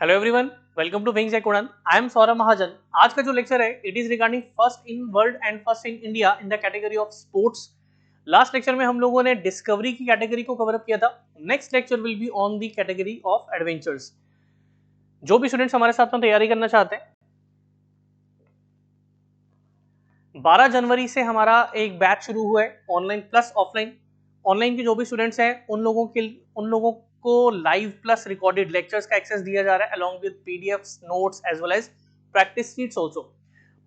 Hello everyone, welcome to wings at Udaan. I am Saurabh Mahajan. आज का जो लेक्चर है it is regarding first in world and first in India in the category of sports. Last lecture में हम लोगों ने discovery की कैटेगरी को कवर अप किया था। Next lecture will be on the category of adventures. जो भी स्टूडेंट्स हमारे साथ में तैयारी करना चाहते हैं, 12 जनवरी से हमारा एक बैच शुरू हुआ है, ऑनलाइन प्लस ऑफलाइन। ऑनलाइन के जो भी स्टूडेंट्स हैं उन लोगों को लाइव प्लस रिकॉर्डेड लेक्चर्स का एक्सेस दिया जा रहा है along with PDFs, notes as well as practice sheets also.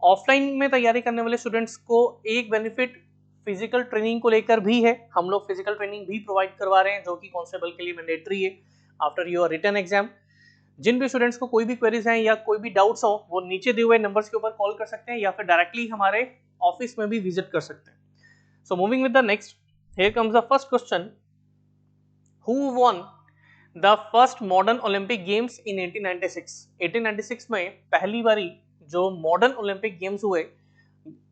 Offline में तैयारी करने वाले स्टूडेंट्स को एक बेनिफिट फिजिकल ट्रेनिंग को लेकर भी है। हम लोग फिजिकल ट्रेनिंग भी प्रोवाइड करवा रहे हैं जो कि कांस्टेबल के लिए मैंडेटरी है आफ्टर योर रिटन एग्जाम। जिन भी स्टूडेंट्स को कोई भी क्वेरीज हैं या कोई भी डाउट्स हो वो नीचे दिए हुए नंबर्स के ऊपर कॉल कर सकते हैं या फिर डायरेक्टली हमारे ऑफिस में भी विजिट कर सकते हैं। So moving with the next, here comes the first question. Who won the first modern Olympic games in 1896? 1896 में पहली बारी जो मॉडर्न ओलंपिक गेम्स हुए।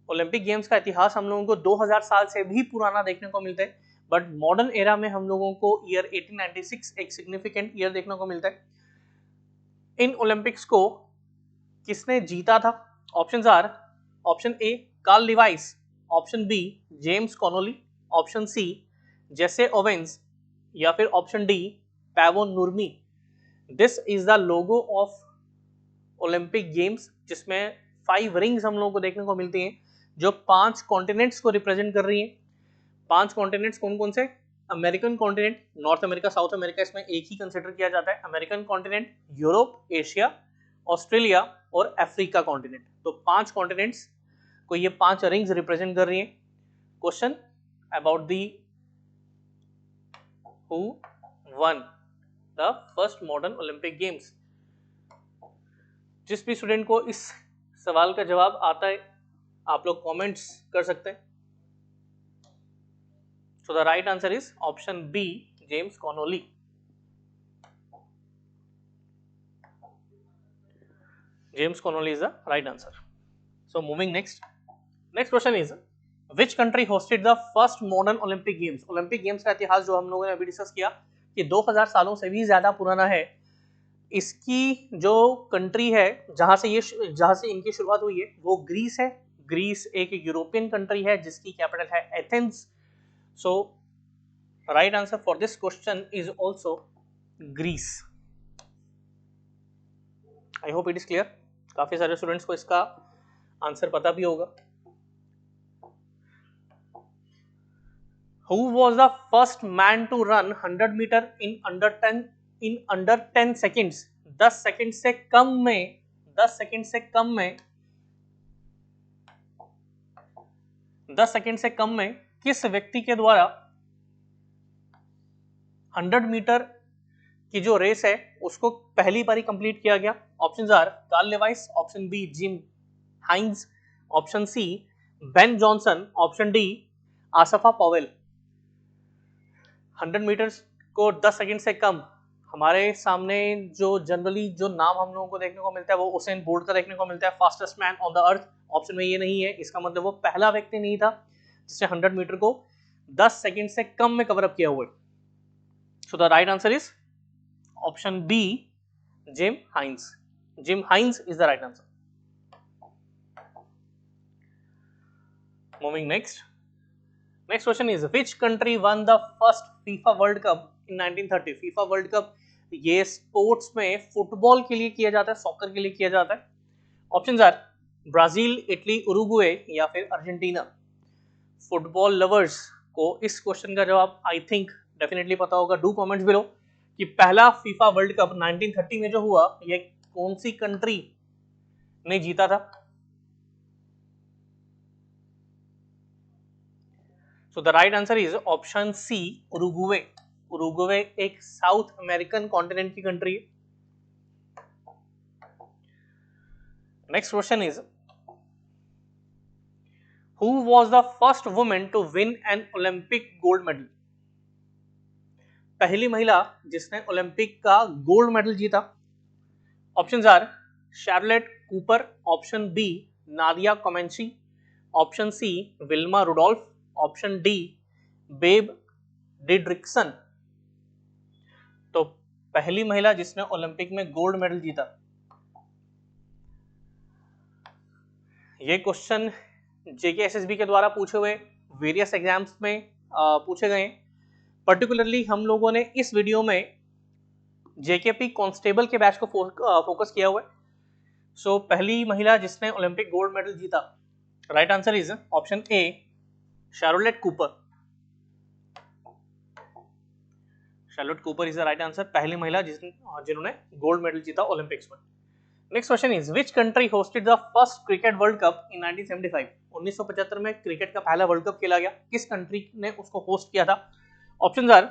ओलंपिक गेम्स का इतिहास हम लोगों को 2000 साल से भी पुराना देखने को मिलता है, बट मॉडर्न एरा में हम लोगों को ईयर 1896 एक सिग्निफिकेंट ईयर देखने को मिलता है। इन ओलंपिक्स को किसने जीता था? Options are option A Carl Lewis, option B James Connolly, option C Jesse Owens या फिर option D Paavo Nurmi. This is the logo of Olympic games जिसमें 5 रिंग्स हम लोगों को देखने को मिलती हैं जो 5 कॉन्टिनेंट्स को रिप्रेजेंट कर रही हैं। 5 कॉन्टिनेंट्स कौन कौन से? American continent, north America, south America इसमें एक ही कंसिडर किया जाता है। American continent, Europe, Asia, Australia और अफ्रीका कॉन्टिनेंट। तो 5 कॉन्टिनेंट्स को ये 5 रिंग्स रिप्रेजेंट कर रही हैं। Question about the who one the first modern Olympic games. जिस भी स्टूडेंट को इस सवाल का जवाब आता है आप लोग कमेंट्स कर सकते हैं। So the right answer is option B, James Connolly. James Connolly is the right answer. So moving next. Next question is which country hosted the first modern Olympic Games? Olympic Games का इतिहास जो हम लोगों ने अभी discuss किया कि 2000 सालों से भी ज्यादा पुराना है। इसकी जो कंट्री है जहां से इनकी शुरुआत हुई है वो ग्रीस है। ग्रीस एक यूरोपियन कंट्री है जिसकी कैपिटल है Athens. So right answer for this question is also Greece. I hope it is clear. काफी सारे स्टूडेंट्स को इसका आंसर पता भी होगा। Who was the first man to run 100 metre in under 10 seconds? 10 second से कम में 10 सेकंड से कम में 10 सेकंड से कम में किस व्यक्ति के द्वारा 100 मीटर की जो रेस है उसको पहली बारी कंप्लीट किया गया? Options are Carl Lewis, option B Jim Hines, option C Ben Johnson, option D Asafa Powell. 100 metres को 10 सेकंड से कम हमारे सामने जो जनरली जो नाम हम लोगों को देखने को मिलता है वो उसेन बोल्ट का देखने को मिलता है, fastest man on the earth. Option में ये नहीं है, इसका मतलब वो पहला व्यक्ति नहीं था जिसने 100 मीटर को 10 सेकंड से कम में कवर अप किया हुआ है। So the right answer is option B Jim Hines. Jim Hines is the right answer. Moving next. Next question is which country won the first FIFA World Cup in 1930? FIFA World Cup ये sports में football के लिए किया जाता है, soccer के लिए किया जाता है। Options are Brazil, Italy, Uruguay या फिर अर्जेंटीना। फुटबॉल लवर्स को इस क्वेश्चन का जवाब आई थिंक डेफिनेटली पता होगा। डू कमेंट्स बिलो कि पहला फीफा वर्ल्ड कप 1930 में जो हुआ ये कौन सी कंट्री ने जीता था? So the right answer is option C, Uruguay. Uruguay एक साउथ अमेरिकन कॉन्टिनेंट की कंट्री है। Next question is who was the first woman to win an Olympic gold medal? पहली महिला जिसने ओलंपिक का गोल्ड मेडल जीता। Options are Charlotte Cooper, option B Nadia Comaneci, option C Wilma Rudolph, option D Babe Didrikson. तो पहली महिला जिसने Olympic में गोल्ड मेडल जीता। ये क्वेश्चन जेके एसएसबी के द्वारा पूछे हुए वेरियस एग्जाम्स में पूछे गए। पर्टिकुलरली हम लोगों ने इस वीडियो में जेकेपी कांस्टेबल के बैच को फोकस किया हुआ है। सो पहली महिला जिसने ओलंपिक गोल्ड मेडल जीता, right answer is option A, Charlotte Cooper. Charlotte Cooper is the right answer, पहली महिला जिन्होंने गोल्ड मेडल जीता ओलंपिक्स में। Next question is which country hosted the first cricket world cup in 1975? 1975 में cricket का पहला world cup खेला गया, किस कंट्री ने उसको होस्ट किया था? ऑप्शंस आर,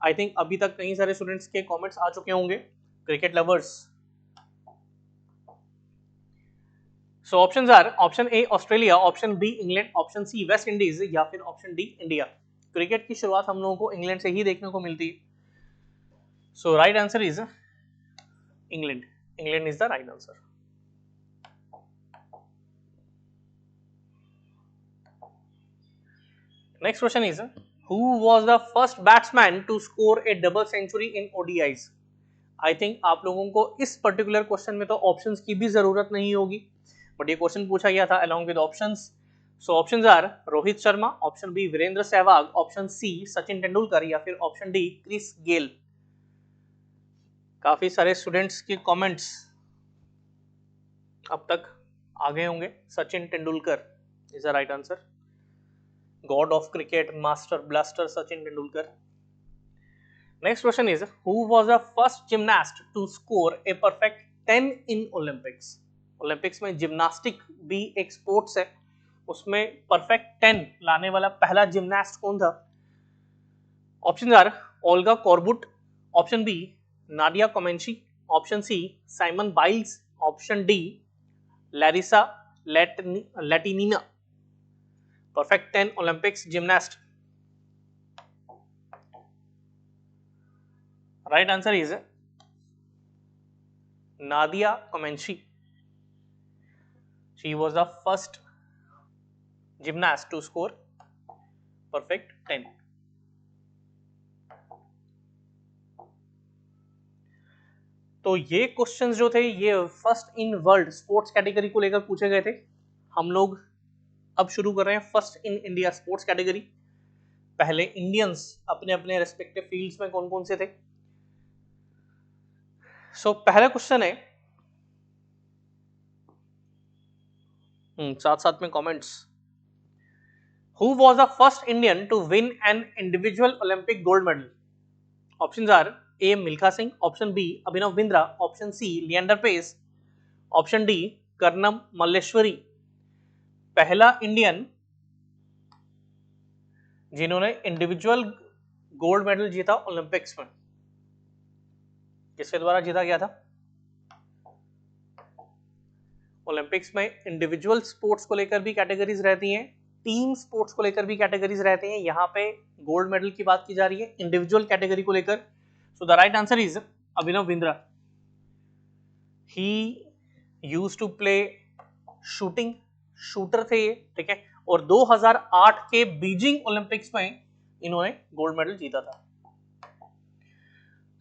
आई थिंक अभी तक कई सारे स्टूडेंट्स के कमेंट्स आ चुके होंगे, cricket lovers. So options are, option A Australia, option B England, option C West Indies या फिर ऑप्शन डी इंडिया। क्रिकेट की शुरुआत हम लोगों को इंग्लैंड से ही देखने को मिलती है। So right answer is England. England is the right answer. Next question is who was the first batsman to score a double century in ODIs? I think आप लोगों को इस पर्टिकुलर क्वेश्चन में तो ऑप्शंस की भी जरूरत नहीं होगी, बट ये क्वेश्चन पूछा गया था along with options. So options are Rohit Sharma, option B Virender Sehwag, option C Sachin Tendulkar या फिर ऑप्शन डी क्रिस गेल। काफी सारे स्टूडेंट्स के कमेंट्स अब तक आ गए होंगे। Sachin Tendulkar is the right answer, god of cricket, master blaster Sachin Tendulkar. Next question is who was the first gymnast to score a perfect 10 in Olympics? Olympics में जिम्नास्टिक भी एक स्पोर्ट्स है, उसमें परफेक्ट 10 लाने वाला पहला जिमनास्ट कौन था? Options are Olga Korbut, option B Nadia Comaneci, option C Simone Biles, option D Larisa Latynina. Perfect 10 Olympics gymnast, right answer is Nadia Comaneci. She was the first gymnast to score perfect 10. तो ये questions जो थे ये first in world sports category को लेकर पूछे गए थे। हम लोग अब शुरू कर रहे हैं first in India sports category. पहले इंडियंस अपने अपने रेस्पेक्टिव फील्ड्स में कौन कौन से थे। सो पहला क्वेश्चन है, साथ साथ में comments. Who was the first Indian to win an individual Olympic gold medal? Options are A. Milkha Singh, option B. Abhinav Bindra, option C. Leander Paes, option D. Karnam Malleshwari। पहला Indian जिन्होंने individual gold medal जीता Olympics में, किसके द्वारा जीता गया था? Olympics में इंडिविजुअल स्पोर्ट्स को लेकर भी कैटेगरीज रहती हैं, टीम स्पोर्ट्स को लेकर भी कैटेगरीज रहते हैं। यहाँ पे गोल्ड मेडल की बात की जा रही है इंडिविजुअल कैटेगरी को लेकर। So the right answer is Abhinav Bindra. He used to play shooting, shooter थे ये, ठीक है। और 2008 के बीजिंग ओलंपिक्स में इन्होंने गोल्ड मेडल जीता था।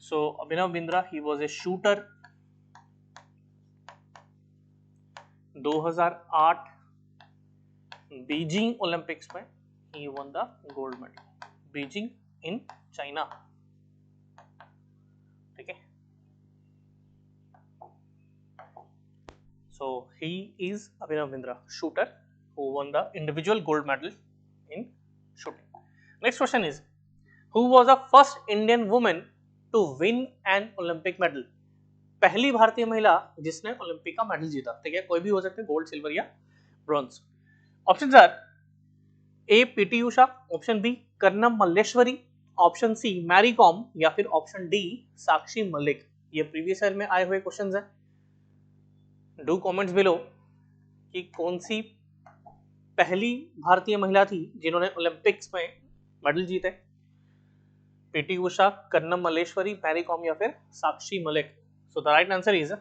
So Abhinav Bindra, he was a shooter. 2008 Beijing Olympics में he won the gold medal, Beijing in China, ठीक है। So he is Abhinav Bindra, shooter who won the individual gold medal in shooting. Next question is who was the first Indian woman to win an Olympic medal? पहली भारतीय महिला जिसने Olympic का medal जीता, ठीक है। कोई भी हो सकता है, गोल्ड, सिल्वर या bronze. Options are A PT Usha, option B Karnam Malleswari, option C Mary Kom या फिर ऑप्शन डी साक्षी मलिक। ये प्रीवियस ईयर में आए हुए क्वेश्चंस हैं। डू कमेंट्स बिलो कि कौन सी पहली भारतीय महिला थी जिन्होंने ओलंपिक्स में मेडल जीते। पीटी उषा, कर्नम मल्लेश्वरी, मैरी कॉम या फिर Sakshi Malik. So the right answer is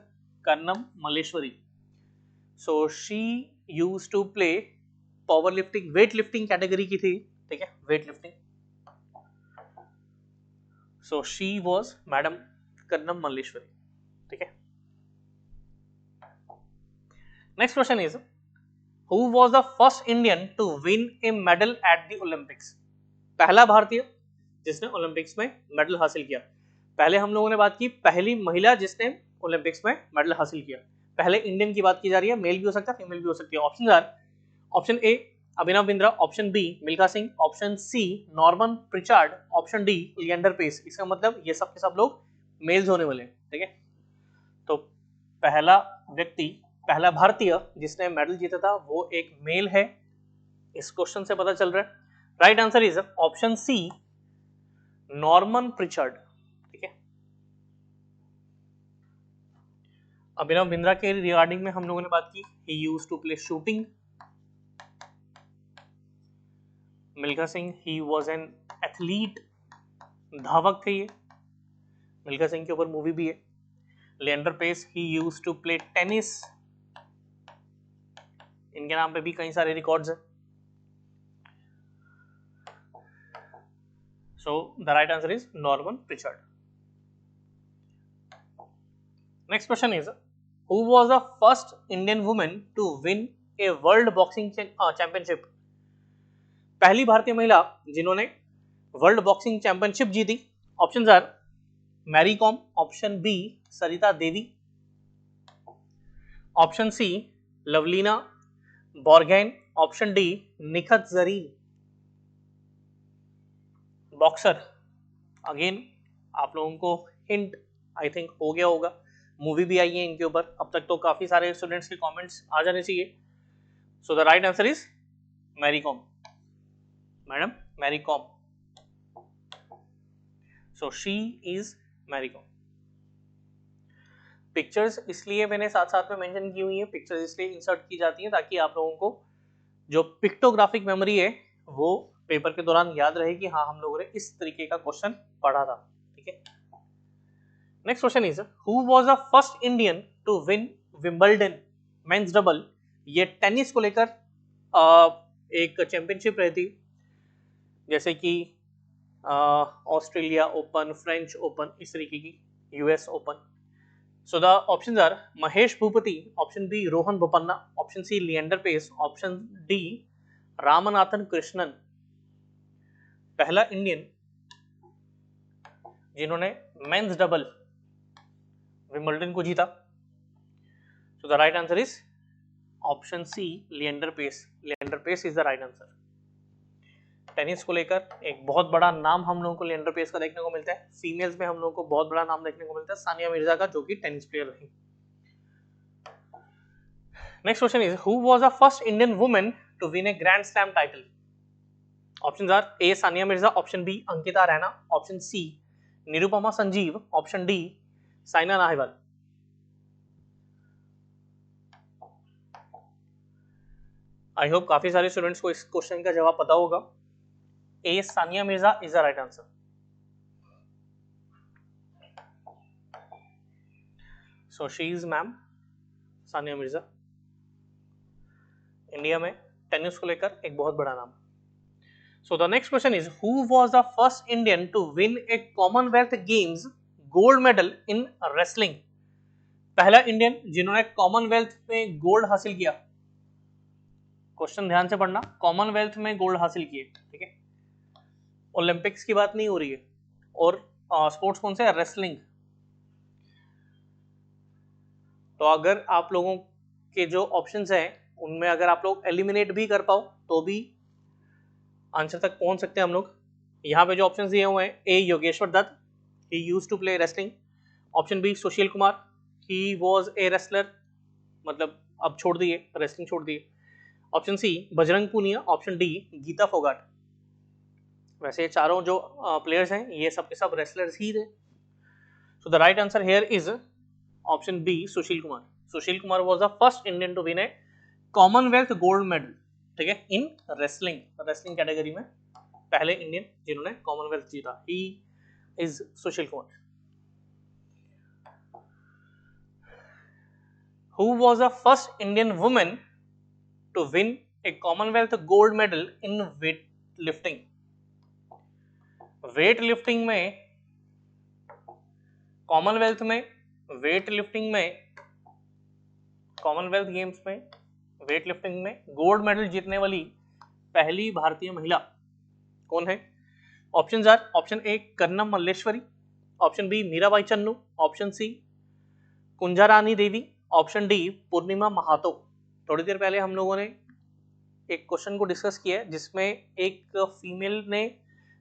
Karnam Malleshwari. So she used to play powerlifting, weightlifting category की थी, ठीक है, weightlifting. So she was Madam Kannan Malleswari. ठीक है, next question is who was the first Indian to win a medal at the Olympics. पहला भारतीय जिसने Olympics में मेडल हासिल किया। पहले हम लोगों ने बात की पहली महिला जिसने ओलंपिक्स में मेडल हासिल किया। पहले इंडियन की बात की जा रही है, मेल भी हो सकता है फीमेल भी हो सकती है। Option are, option A Abhinav Bindra, option B Milkha Singh, option C Norman Pritchard, option D Leander Paes. इसका मतलब ये सब के सब लोग मेल्स होने वाले हैं। ठीक है, तो पहला व्यक्ति, पहला भारतीय जिसने मेडल जीता था वो एक मेल है, इस क्वेश्चन से पता चल रहा है। Right answer is option C Norman Pritchard. ठीक है, अभिनव बिंद्रा के रिगार्डिंग में हम लोगों ने बात की, he used to play shooting. Milkha Singh he was an athlete, धावक थे ये, मिल्खा सिंह के ऊपर मूवी भी है। Leander Paes he used to play tennis, इनके नाम पे भी कई सारे रिकॉर्ड्स हैं। So the right answer is Norman Pritchard. Next question is who was the first Indian woman to win a World Boxing Championship? पहली भारतीय महिला जिन्होंने वर्ल्ड बॉक्सिंग चैंपियनशिप जीती। Options are Mary Kom, option B Sarita Devi, option C Lovlina Borgohain, option D Nikhat Zareen. Boxer, again आप लोगों को hint I think हो गया होगा, मूवी भी आई है इनके ऊपर। अब तक तो काफी सारे स्टूडेंट्स के कमेंट्स आ जाने चाहिए। So the right answer is Mary Kom, madam Mary Kom. So she is Mary Kom. Pictures इसलिए मैंने साथ साथ में मेंशन की हुई है, पिक्चर्स इसलिए इंसर्ट की जाती हैं ताकि आप लोगों को जो पिक्टोग्राफिक मेमोरी है वो पेपर के दौरान याद रहे कि हाँ हम लोगों ने इस तरीके का क्वेश्चन पढ़ा था। ठीक है, next question is who was the first Indian to win Wimbledon men's double. ये टेनिस को लेकर एक चैंपियनशिप रहती, जैसे कि ऑस्ट्रेलिया ओपन, फ्रेंच ओपन, इस तरीके की, US open. So the options are Mahesh Bhupathi, option B Rohan Bopanna, option C Leander Paes, option D Ramanathan Krishnan. पहला इंडियन जिन्होंने मेंस डबल विंबलडन को जीता। So the right answer is option C Leander Paes. Leander Paes is the right answer. Tennis को लेकर एक बहुत बड़ा नाम हम लोगों को लिएंडर पेस का देखने को मिलता है। फीमेल्स में हम लोगों को बहुत बड़ा नाम देखने को मिलता है सानिया मिर्जा का, जो कि टेनिस प्लेयर रही। Next question is who was the first Indian women to win a grand slam title. Options are A Sania Mirza, option B Ankita Raina, option C Nirupama Sanjeev, option D Saina Nehwal. I hope काफी सारे स्टूडेंट्स को इस क्वेश्चन का जवाब पता होगा। A Sania Mirza is the right answer. So she is ma'am Sania Mirza, India में tennis को लेकर एक बहुत बड़ा नाम। So the next question is who was the first Indian to win a Commonwealth Games gold medal in wrestling. पहला इंडियन जिन्होंने Commonwealth में गोल्ड हासिल किया। क्वेश्चन ध्यान से पढ़ना, कॉमनवेल्थ में गोल्ड हासिल किए। ठीक है, ओलंपिक्स की बात नहीं हो रही है। और स्पोर्ट्स कौन से है? रेसलिंग। तो अगर आप लोगों के जो ऑप्शंस हैं उनमें अगर आप लोग एलिमिनेट भी कर पाओ तो भी आंसर तक पहुंच सकते हैं हम लोग। यहाँ पे जो ऑप्शंस दिए हुए हैं, A Yogeshwar Dutt, he used to play wrestling, option B Sushil Kumar, he was a wrestler, मतलब अब छोड़ दिए, रेसलिंग छोड़ दिए, option C Bajrang Punia, option D Geeta Phogat. वैसे ये चारों जो प्लेयर्स हैं ये सब के सब रेसलर्स ही थे। So the right answer here is option B Sushil Kumar. Sushil Kumar was the first Indian to win a Commonwealth gold medal. ठीक है, इन रेसलिंग, रेसलिंग कैटेगरी में पहले इंडियन जिन्होंने कॉमनवेल्थ जीता, he is Sushil Kumar. Who was the first Indian woman to win a Commonwealth gold medal in weightlifting? Weightlifting में Commonwealth में weightlifting में, Commonwealth Games में वेट लिफ्टिंग में gold medal जीतने वाली पहली भारतीय महिला कौन है? Options are, option A Karnam Malleswari, option B Mirabai Chanu, option C Kunjarani Devi, option D Purnima Mahato. थोड़ी देर पहले हम लोगों ने एक क्वेश्चन को डिस्कस किया है जिसमें एक फीमेल ने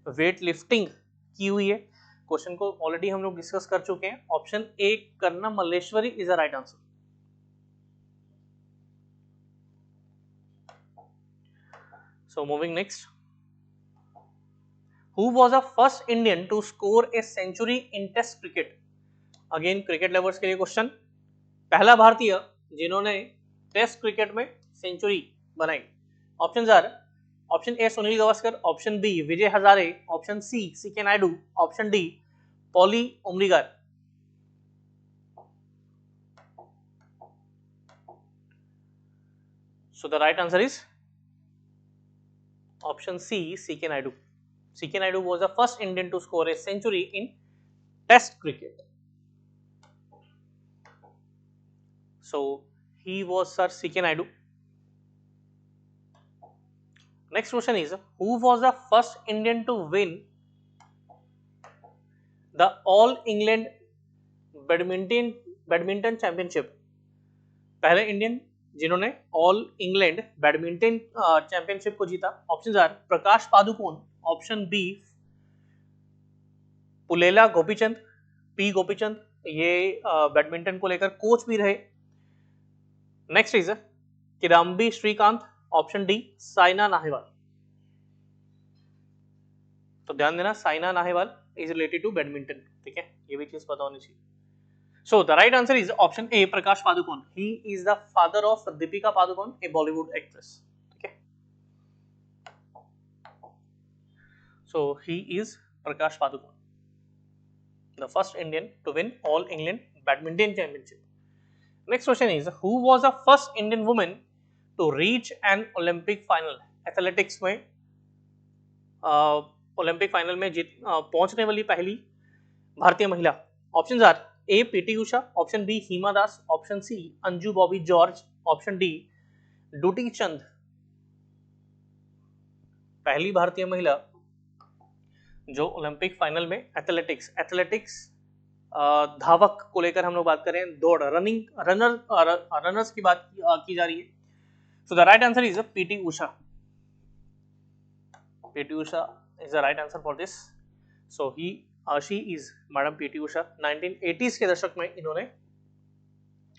वेट लिफ्टिंग की हुई है। क्वेश्चन को ऑलरेडी हम लोग डिस्कस कर चुके हैं। Option A Karnam Malleswari is the right answer. So moving next, who was the first Indian to score a century in Test cricket? Again cricket lovers के लिए क्वेश्चन। पहला भारतीय जिन्होंने टेस्ट क्रिकेट में सेंचुरी बनाई। Options are, option A Sunil Gavaskar, option B Vijay Hazare, option C CK Naidu, option D Polly Umrigar. So the right answer is option C, CK Naidu. CK Naidu was the first Indian to score a century in Test cricket. So he was Sir CK Naidu. Next question is, who was the first Indian to win the All England Badminton Championship? पहले Indian जिन्होंने all England badminton championship को जीता। Options are Prakash Padukone, option B Pullela Gopichand, P Gopichand, ये badminton को लेकर coach भी रहे। Next is Kidambi Srikanth, option D Saina Nehwal. तो ध्यान देना Saina Nehwal is related to badminton, ठीक है, ये भी चीज पता होनी चाहिए। So the right answer is option A, Prakash Padukone. He is the father of Deepika Padukone, a Bollywood actress. Okay. So he is Prakash Padukone, the first Indian to win All England Badminton Championship. Next question is, who was the first Indian woman to reach an Olympic final? Athletics में Olympic final में पहुंचने वाली पहली भारतीय महिला। Options are A PT Usha, option B Hima Das, option C Anju Bobby George, option D Dutee Chand. पहली भारतीय महिला जो ओलंपिक फाइनल में एथलेटिक्स धावक को लेकर हम लोग बात करें, दौड़ रनर्स की बात की जा रही है। So the right answer is PT Usha. PT Usha is the right answer for this. So she is madam PT Usha. 1980s के दशक में इन्होंने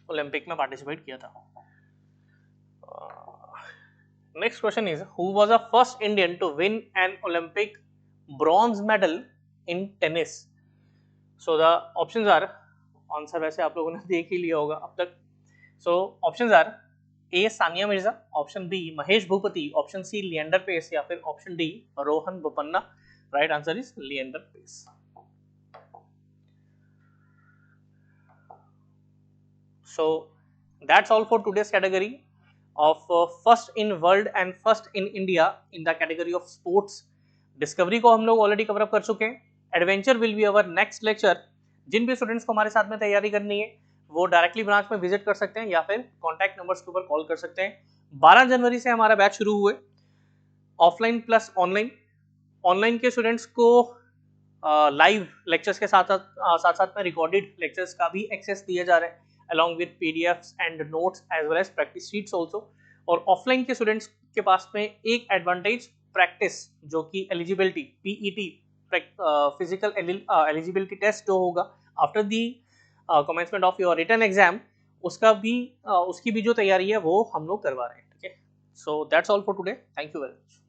ओलंपिक में पार्टिसिपेट किया था। Next question is, who was the first Indian to win an Olympic bronze medal in tennis? So the options are, answer वैसे आप लोगों ने देख ही लिया होगा अब तक। So options are A Sania Mirza, option B Mahesh Bhupathi, option C Leander Paes, या फिर option D Rohan Bopanna. Right answer is Leander Paes. So that's all for today's category of first in world and first in India in the category of sports. Discovery को हम लोग already cover up कर चुके हैं। Adventure will be our next lecture. जिन भी students को हमारे साथ में तैयारी करनी है वो डायरेक्टली ब्रांच में विजिट कर सकते हैं या फिर कॉन्टैक्ट नंबर्स के ऊपर कॉल कर सकते हैं। 12 जनवरी से हमारा बैच शुरू हुए, ऑफलाइन प्लस ऑनलाइन। ऑनलाइन के स्टूडेंट्स को लाइव लेक्चर्स के साथ साथ में रिकॉर्डेड लेक्चर्स का भी एक्सेस दिया जा रहा है, along with PDFs and notes as well as practice sheets also। और ऑफलाइन के स्टूडेंट्स के पास में एक एडवांटेज प्रैक्टिस, जो कि eligibility PET physical eligibility test जो होगा after the commencement of your written exam, उसकी भी जो तैयारी है वो हम लोग करवा रहे हैं, ठीक है। So that's all for today, thank you very much.